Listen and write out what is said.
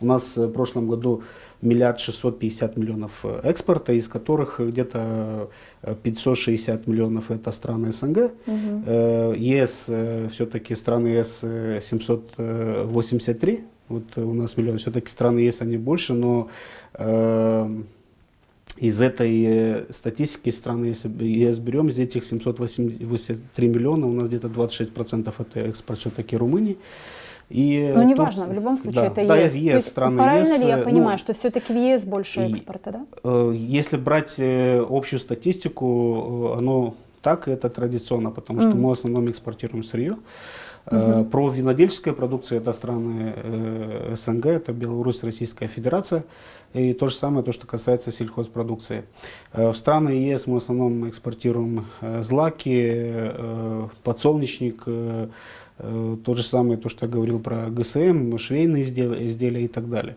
У нас в прошлом году 1 650 000 000 экспорта, из которых где-то 560 миллионов это страны СНГ. ЕС, все-таки страны ЕС 783. Вот у нас миллион. Все-таки страны ЕС они больше, но из этой статистики страны, если ЕС берем, из этих 783 миллиона, у нас где-то 26% это экспорт все-таки Румынии. И но неважно, в любом случае это да, ЕС. ЕС, страны правильно ЕС, ли я понимаю, что все-таки в ЕС больше и, экспорта, да? Если брать общую статистику, оно так, это традиционно, потому что мы в основном экспортируем сырье. Про винодельческую продукцию это страны СНГ, это Беларусь, Российская Федерация. И то же самое, то, что касается сельхозпродукции. В страны ЕС мы в основном экспортируем злаки, подсолнечник, то же самое, то, что я говорил про ГСМ, швейные изделия и так далее.